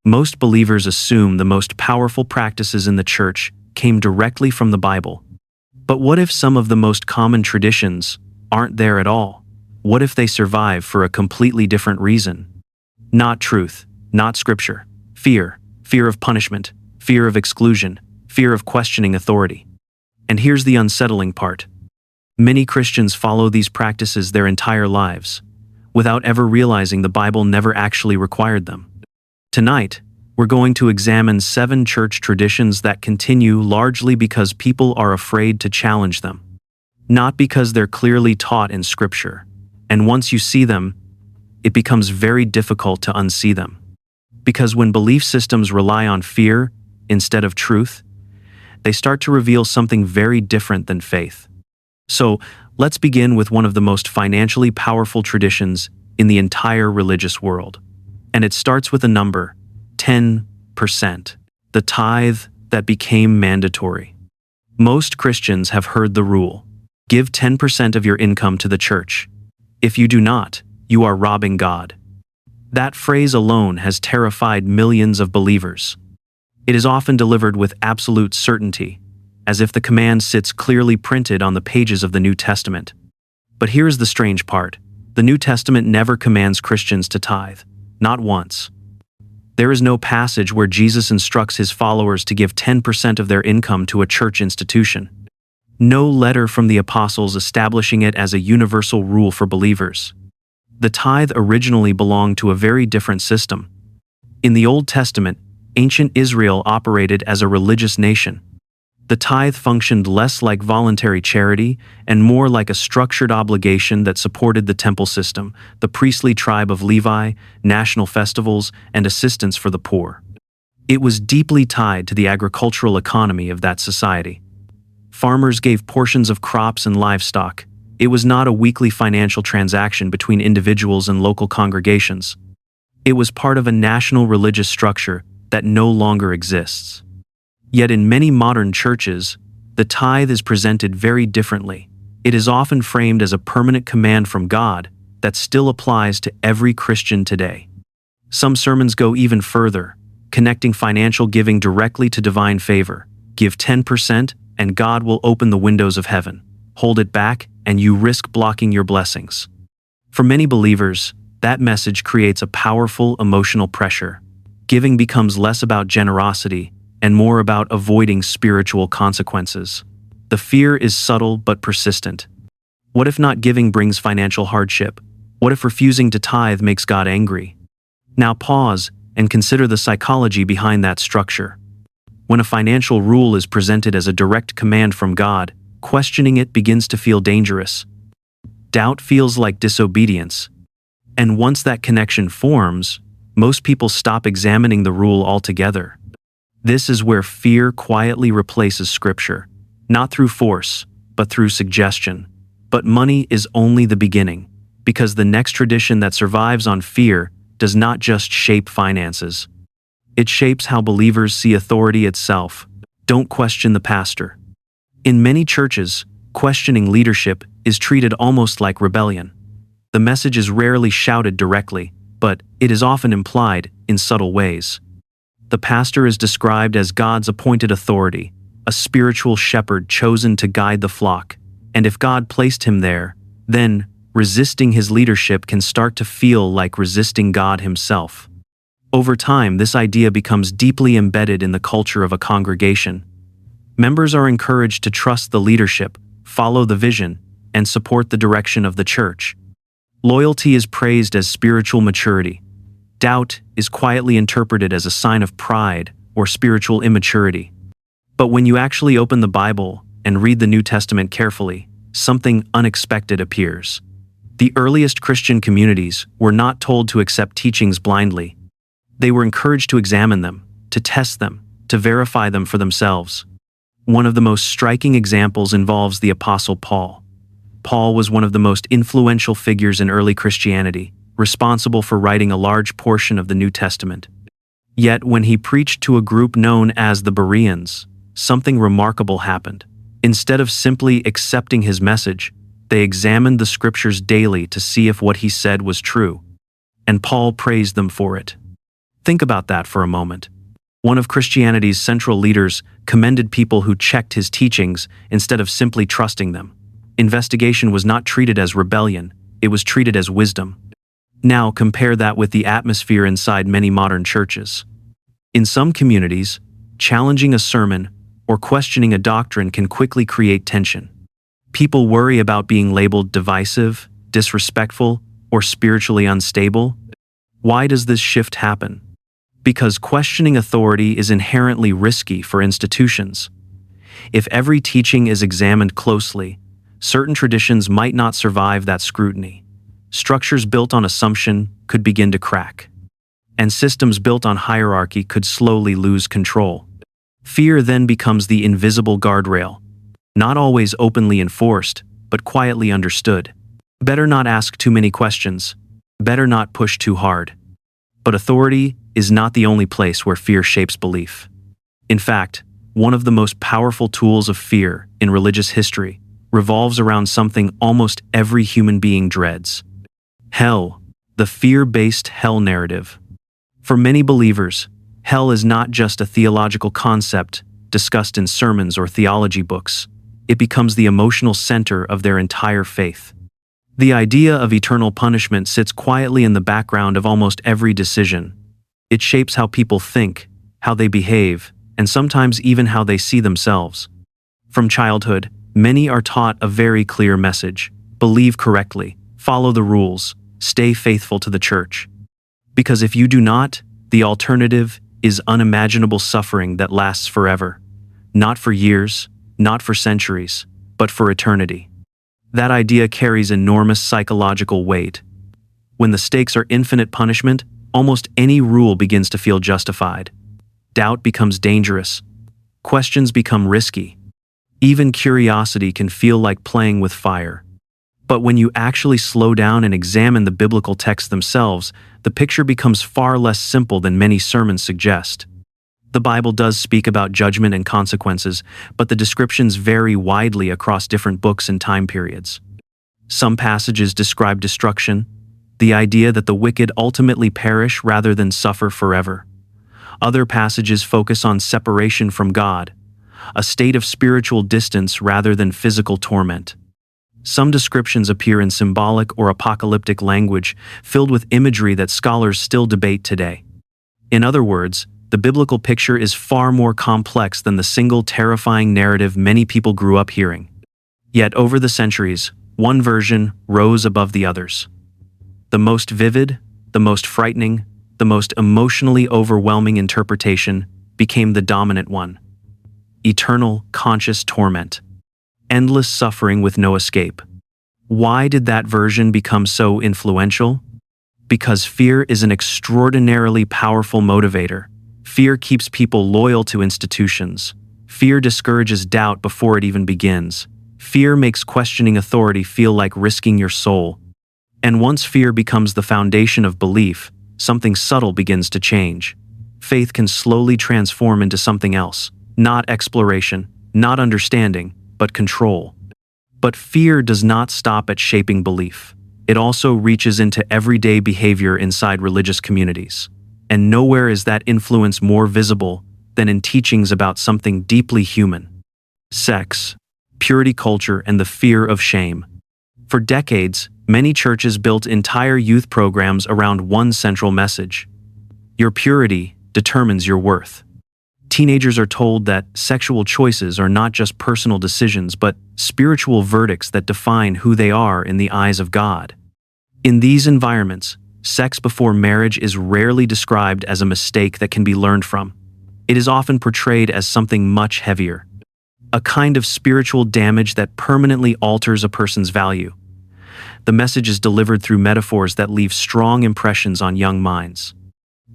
Most believers assume the most powerful practices in the church came directly from the Bible. But what if some of the most common traditions aren't there at all? What if they survive for a completely different reason? Not truth, not scripture. Fear of punishment, fear of exclusion, fear of questioning authority. And here's the unsettling part. Many Christians follow these practices their entire lives, without ever realizing the Bible never actually required them. Tonight, we're going to examine 7 church traditions that continue largely because people are afraid to challenge them, not because they're clearly taught in Scripture. And once you see them, it becomes very difficult to unsee them. Because when belief systems rely on fear instead of truth, they start to reveal something very different than faith. So, let's begin with one of the most financially powerful traditions in the entire religious world. And it starts with a number, 10%, the tithe that became mandatory. Most Christians have heard the rule: give 10% of your income to the church. If you do not, you are robbing God. That phrase alone has terrified millions of believers. It is often delivered with absolute certainty, as if the command sits clearly printed on the pages of the New Testament. But here's the strange part. The New Testament never commands Christians to tithe, not once. There is no passage where Jesus instructs his followers to give 10% of their income to a church institution. No letter from the apostles establishing it as a universal rule for believers. The tithe originally belonged to a very different system. In the Old Testament, ancient Israel operated as a religious nation. The tithe functioned less like voluntary charity and more like a structured obligation that supported the temple system, the priestly tribe of Levi, national festivals, and assistance for the poor. It was deeply tied to the agricultural economy of that society. Farmers gave portions of crops and livestock. It was not a weekly financial transaction between individuals and local congregations. It was part of a national religious structure that no longer exists. Yet in many modern churches, the tithe is presented very differently. It is often framed as a permanent command from God that still applies to every Christian today. Some sermons go even further, connecting financial giving directly to divine favor. Give 10% and God will open the windows of heaven. Hold it back and you risk blocking your blessings. For many believers, that message creates a powerful emotional pressure. Giving becomes less about generosity and more about avoiding spiritual consequences. The fear is subtle but persistent. What if not giving brings financial hardship? What if refusing to tithe makes God angry? Now pause and consider the psychology behind that structure. When a financial rule is presented as a direct command from God, questioning it begins to feel dangerous. Doubt feels like disobedience. And once that connection forms, most people stop examining the rule altogether. This is where fear quietly replaces Scripture, not through force, but through suggestion. But money is only the beginning, because the next tradition that survives on fear does not just shape finances. It shapes how believers see authority itself. Don't question the pastor. In many churches, questioning leadership is treated almost like rebellion. The message is rarely shouted directly, but it is often implied in subtle ways. The pastor is described as God's appointed authority, a spiritual shepherd chosen to guide the flock. And if God placed him there, then resisting his leadership can start to feel like resisting God himself. Over time, this idea becomes deeply embedded in the culture of a congregation. Members are encouraged to trust the leadership, follow the vision, and support the direction of the church. Loyalty is praised as spiritual maturity. Doubt is quietly interpreted as a sign of pride or spiritual immaturity. But when you actually open the Bible and read the New Testament carefully, something unexpected appears. The earliest Christian communities were not told to accept teachings blindly. They were encouraged to examine them, to test them, to verify them for themselves. One of the most striking examples involves the Apostle Paul. Paul was one of the most influential figures in early Christianity, responsible for writing a large portion of the New Testament. Yet when he preached to a group known as the Bereans, something remarkable happened. Instead of simply accepting his message, they examined the scriptures daily to see if what he said was true. And Paul praised them for it. Think about that for a moment. One of Christianity's central leaders commended people who checked his teachings instead of simply trusting them. Investigation was not treated as rebellion, it was treated as wisdom. Now compare that with the atmosphere inside many modern churches. In some communities, challenging a sermon or questioning a doctrine can quickly create tension. People worry about being labeled divisive, disrespectful, or spiritually unstable. Why does this shift happen? Because questioning authority is inherently risky for institutions. If every teaching is examined closely, certain traditions might not survive that scrutiny. Structures built on assumption could begin to crack, and systems built on hierarchy could slowly lose control. Fear then becomes the invisible guardrail, not always openly enforced, but quietly understood. Better not ask too many questions, better not push too hard. But authority is not the only place where fear shapes belief. In fact, one of the most powerful tools of fear in religious history revolves around something almost every human being dreads: hell, the fear-based hell narrative. For many believers, hell is not just a theological concept discussed in sermons or theology books. It becomes the emotional center of their entire faith. The idea of eternal punishment sits quietly in the background of almost every decision. It shapes how people think, how they behave, and sometimes even how they see themselves. From childhood, many are taught a very clear message: believe correctly, follow the rules, stay faithful to the church. Because if you do not, the alternative is unimaginable suffering that lasts forever. Not for years, not for centuries, but for eternity. That idea carries enormous psychological weight. When the stakes are infinite punishment, almost any rule begins to feel justified. Doubt becomes dangerous. Questions become risky. Even curiosity can feel like playing with fire. But when you actually slow down and examine the biblical texts themselves, the picture becomes far less simple than many sermons suggest. The Bible does speak about judgment and consequences, but the descriptions vary widely across different books and time periods. Some passages describe destruction, the idea that the wicked ultimately perish rather than suffer forever. Other passages focus on separation from God, a state of spiritual distance rather than physical torment. Some descriptions appear in symbolic or apocalyptic language, filled with imagery that scholars still debate today. In other words, the biblical picture is far more complex than the single terrifying narrative many people grew up hearing. Yet over the centuries, one version rose above the others. The most vivid, the most frightening, the most emotionally overwhelming interpretation became the dominant one: eternal, conscious torment. Endless suffering with no escape. Why did that version become so influential? Because fear is an extraordinarily powerful motivator. Fear keeps people loyal to institutions. Fear discourages doubt before it even begins. Fear makes questioning authority feel like risking your soul. And once fear becomes the foundation of belief, something subtle begins to change. Faith can slowly transform into something else, not exploration, not understanding, but control. But fear does not stop at shaping belief. It also reaches into everyday behavior inside religious communities. And nowhere is that influence more visible than in teachings about something deeply human: sex, purity culture, and the fear of shame. For decades, many churches built entire youth programs around one central message: your purity determines your worth. Teenagers are told that sexual choices are not just personal decisions but spiritual verdicts that define who they are in the eyes of God. In these environments, sex before marriage is rarely described as a mistake that can be learned from. It is often portrayed as something much heavier, a kind of spiritual damage that permanently alters a person's value. The message is delivered through metaphors that leave strong impressions on young minds.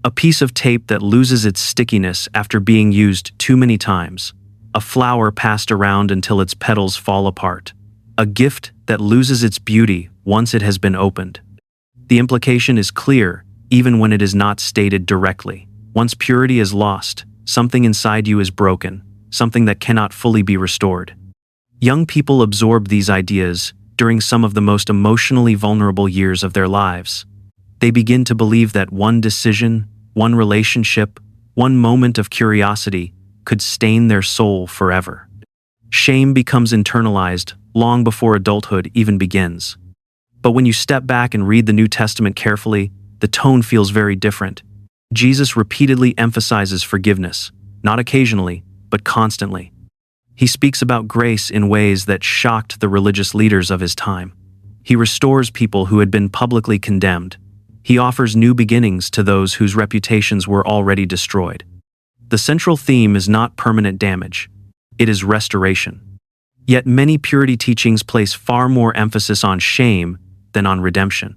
A piece of tape that loses its stickiness after being used too many times. A flower passed around until its petals fall apart. A gift that loses its beauty once it has been opened. The implication is clear, even when it is not stated directly. Once purity is lost, something inside you is broken, something that cannot fully be restored. Young people absorb these ideas during some of the most emotionally vulnerable years of their lives. They begin to believe that one decision, one relationship, one moment of curiosity could stain their soul forever. Shame becomes internalized long before adulthood even begins. But when you step back and read the New Testament carefully, the tone feels very different. Jesus repeatedly emphasizes forgiveness, not occasionally, but constantly. He speaks about grace in ways that shocked the religious leaders of his time. He restores people who had been publicly condemned. He offers new beginnings to those whose reputations were already destroyed. The central theme is not permanent damage. It is restoration. Yet many purity teachings place far more emphasis on shame than on redemption.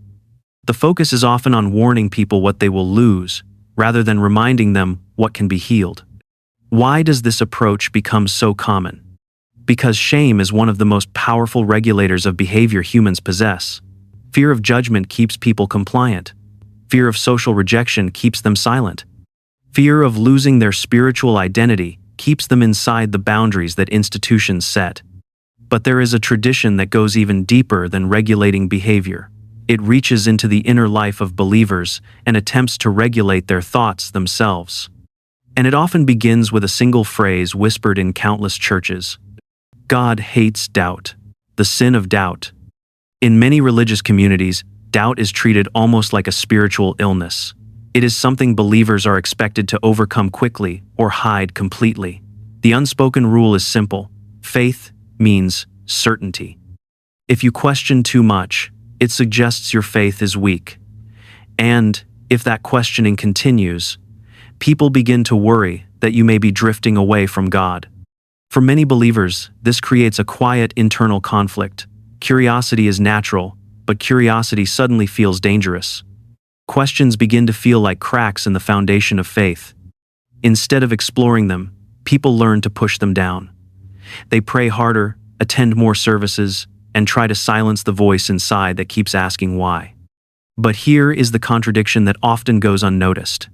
The focus is often on warning people what they will lose, rather than reminding them what can be healed. Why does this approach become so common? Because shame is one of the most powerful regulators of behavior humans possess. Fear of judgment keeps people compliant. Fear of social rejection keeps them silent. Fear of losing their spiritual identity keeps them inside the boundaries that institutions set. But there is a tradition that goes even deeper than regulating behavior. It reaches into the inner life of believers and attempts to regulate their thoughts themselves. And it often begins with a single phrase whispered in countless churches. God hates doubt, the sin of doubt. In many religious communities, doubt is treated almost like a spiritual illness. It is something believers are expected to overcome quickly or hide completely. The unspoken rule is simple. Faith means certainty. If you question too much, it suggests your faith is weak. And if that questioning continues, people begin to worry that you may be drifting away from God. For many believers, this creates a quiet internal conflict. Curiosity is natural, but curiosity suddenly feels dangerous. Questions begin to feel like cracks in the foundation of faith. Instead of exploring them, people learn to push them down. They pray harder, attend more services, and try to silence the voice inside that keeps asking why. But here is the contradiction that often goes unnoticed.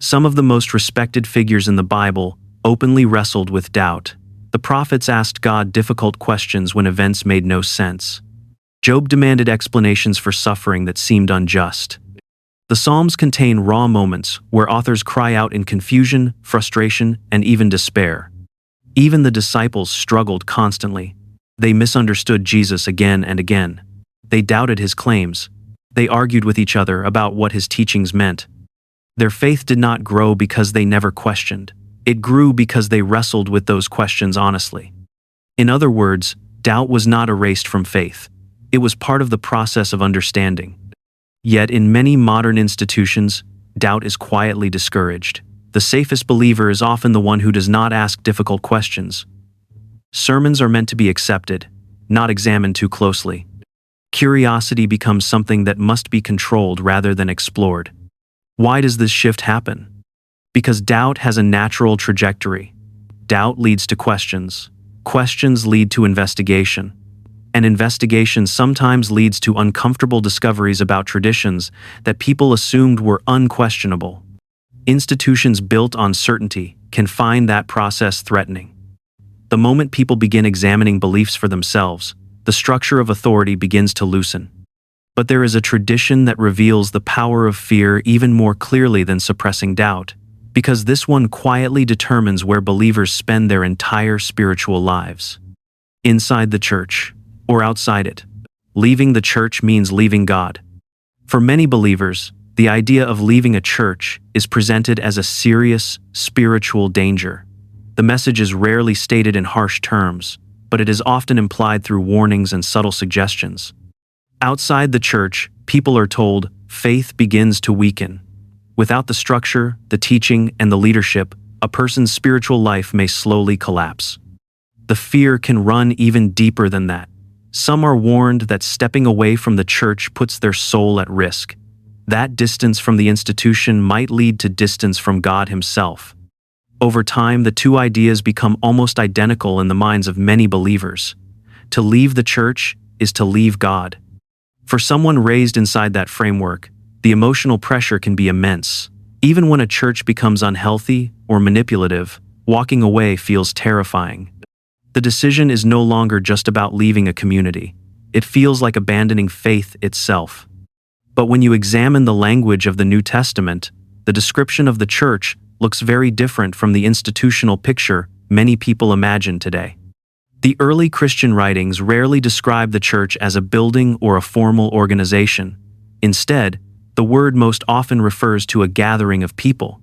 Some of the most respected figures in the Bible openly wrestled with doubt. The prophets asked God difficult questions when events made no sense. Job demanded explanations for suffering that seemed unjust. The Psalms contain raw moments where authors cry out in confusion, frustration, and even despair. Even the disciples struggled constantly. They misunderstood Jesus again and again. They doubted his claims. They argued with each other about what his teachings meant. Their faith did not grow because they never questioned. It grew because they wrestled with those questions honestly. In other words, doubt was not erased from faith. It was part of the process of understanding. Yet in many modern institutions, doubt is quietly discouraged. The safest believer is often the one who does not ask difficult questions. Sermons are meant to be accepted, not examined too closely. Curiosity becomes something that must be controlled rather than explored. Why does this shift happen? Because doubt has a natural trajectory. Doubt leads to questions. Questions lead to investigation. And investigation sometimes leads to uncomfortable discoveries about traditions that people assumed were unquestionable. Institutions built on certainty can find that process threatening. The moment people begin examining beliefs for themselves, the structure of authority begins to loosen. But there is a tradition that reveals the power of fear even more clearly than suppressing doubt, because this one quietly determines where believers spend their entire spiritual lives. Inside the church, or outside it. Leaving the church means leaving God. For many believers, the idea of leaving a church is presented as a serious, spiritual danger. The message is rarely stated in harsh terms, but it is often implied through warnings and subtle suggestions. Outside the church, people are told faith begins to weaken. Without the structure, the teaching, and the leadership, a person's spiritual life may slowly collapse. The fear can run even deeper than that. Some are warned that stepping away from the church puts their soul at risk. That distance from the institution might lead to distance from God himself. Over time, the two ideas become almost identical in the minds of many believers. To leave the church is to leave God. For someone raised inside that framework, the emotional pressure can be immense. Even when a church becomes unhealthy or manipulative, walking away feels terrifying. The decision is no longer just about leaving a community. It feels like abandoning faith itself. But when you examine the language of the New Testament, the description of the church looks very different from the institutional picture many people imagine today. The early Christian writings rarely describe the church as a building or a formal organization. Instead, the word most often refers to a gathering of people,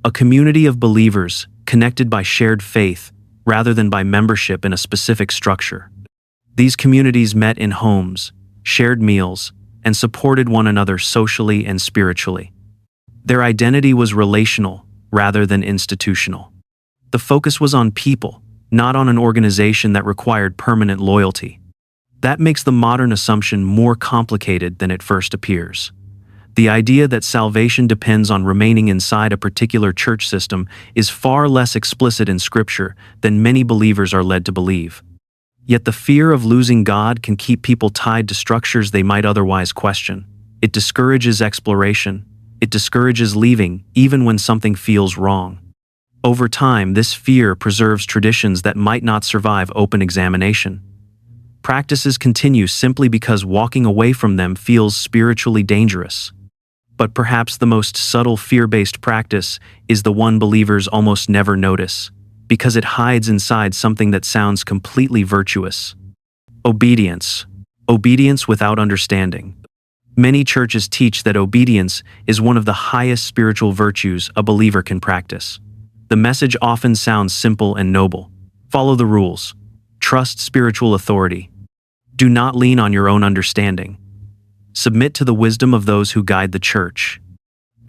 a community of believers connected by shared faith rather than by membership in a specific structure. These communities met in homes, shared meals, and supported one another socially and spiritually. Their identity was relational rather than institutional. The focus was on people, not on an organization that required permanent loyalty. That makes the modern assumption more complicated than it first appears. The idea that salvation depends on remaining inside a particular church system is far less explicit in Scripture than many believers are led to believe. Yet the fear of losing God can keep people tied to structures they might otherwise question. It discourages exploration. It discourages leaving, even when something feels wrong. Over time, this fear preserves traditions that might not survive open examination. Practices continue simply because walking away from them feels spiritually dangerous. But perhaps the most subtle fear-based practice is the one believers almost never notice, because it hides inside something that sounds completely virtuous. Obedience. Obedience without understanding. Many churches teach that obedience is one of the highest spiritual virtues a believer can practice. The message often sounds simple and noble. Follow the rules. Trust spiritual authority. Do not lean on your own understanding. Submit to the wisdom of those who guide the church.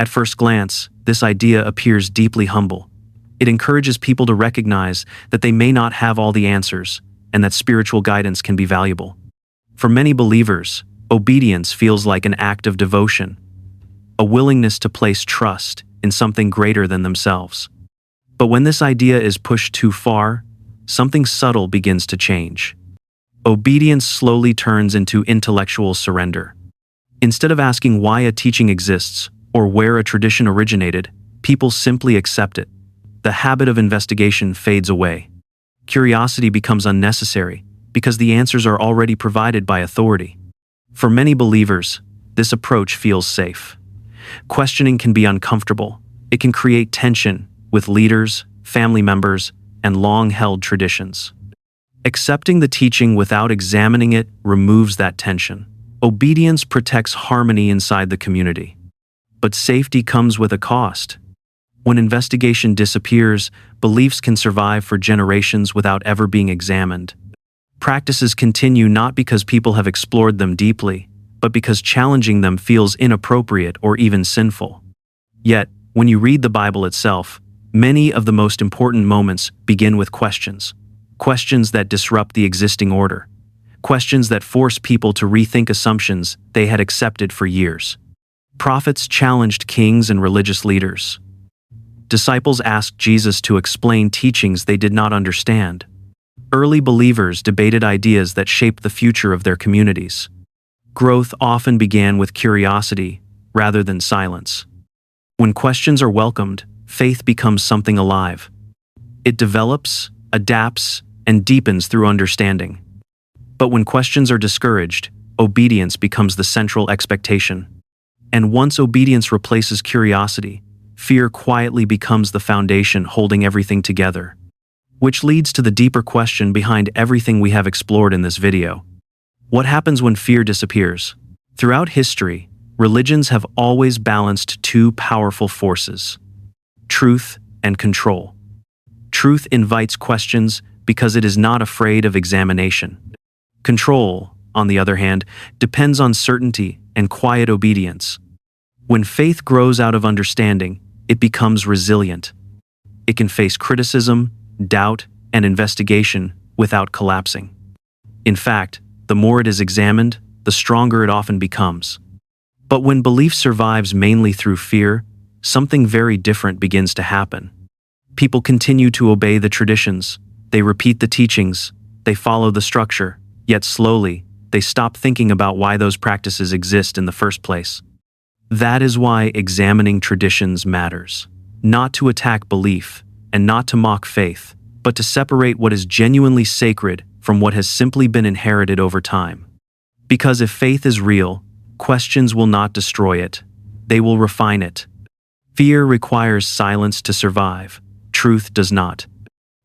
At first glance, this idea appears deeply humble. It encourages people to recognize that they may not have all the answers, and that spiritual guidance can be valuable. For many believers, obedience feels like an act of devotion, a willingness to place trust in something greater than themselves. But when this idea is pushed too far, something subtle begins to change. Obedience slowly turns into intellectual surrender. Instead of asking why a teaching exists or where a tradition originated, people simply accept it. The habit of investigation fades away. Curiosity becomes unnecessary because the answers are already provided by authority. For many believers, this approach feels safe. Questioning can be uncomfortable. It can create tension with leaders, family members, and long-held traditions. Accepting the teaching without examining it removes that tension. Obedience protects harmony inside the community. But safety comes with a cost. When investigation disappears, beliefs can survive for generations without ever being examined. Practices continue not because people have explored them deeply, but because challenging them feels inappropriate or even sinful. Yet, when you read the Bible itself, many of the most important moments begin with questions. Questions that disrupt the existing order. Questions that force people to rethink assumptions they had accepted for years. Prophets challenged kings and religious leaders. Disciples asked Jesus to explain teachings they did not understand. Early believers debated ideas that shaped the future of their communities. Growth often began with curiosity rather than silence. When questions are welcomed, faith becomes something alive. It develops, adapts, and deepens through understanding. But when questions are discouraged, obedience becomes the central expectation. And once obedience replaces curiosity, fear quietly becomes the foundation holding everything together. Which leads to the deeper question behind everything we have explored in this video. What happens when fear disappears? Throughout history, religions have always balanced two powerful forces: truth and control. Truth invites questions because it is not afraid of examination. Control, on the other hand, depends on certainty and quiet obedience. When faith grows out of understanding, it becomes resilient. It can face criticism, doubt, and investigation without collapsing. In fact, the more it is examined, the stronger it often becomes. But when belief survives mainly through fear, something very different begins to happen. People continue to obey the traditions, they repeat the teachings, they follow the structure, yet slowly, they stop thinking about why those practices exist in the first place. That is why examining traditions matters. Not to attack belief, and not to mock faith, but to separate what is genuinely sacred from what has simply been inherited over time. Because if faith is real, questions will not destroy it, they will refine it. Fear requires silence to survive. Truth does not.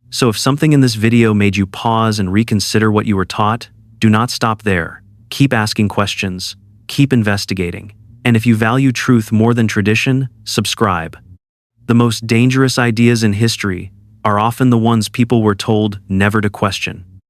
So if something in this video made you pause and reconsider what you were taught, do not stop there. Keep asking questions. Keep investigating. And if you value truth more than tradition, subscribe. The most dangerous ideas in history are often the ones people were told never to question.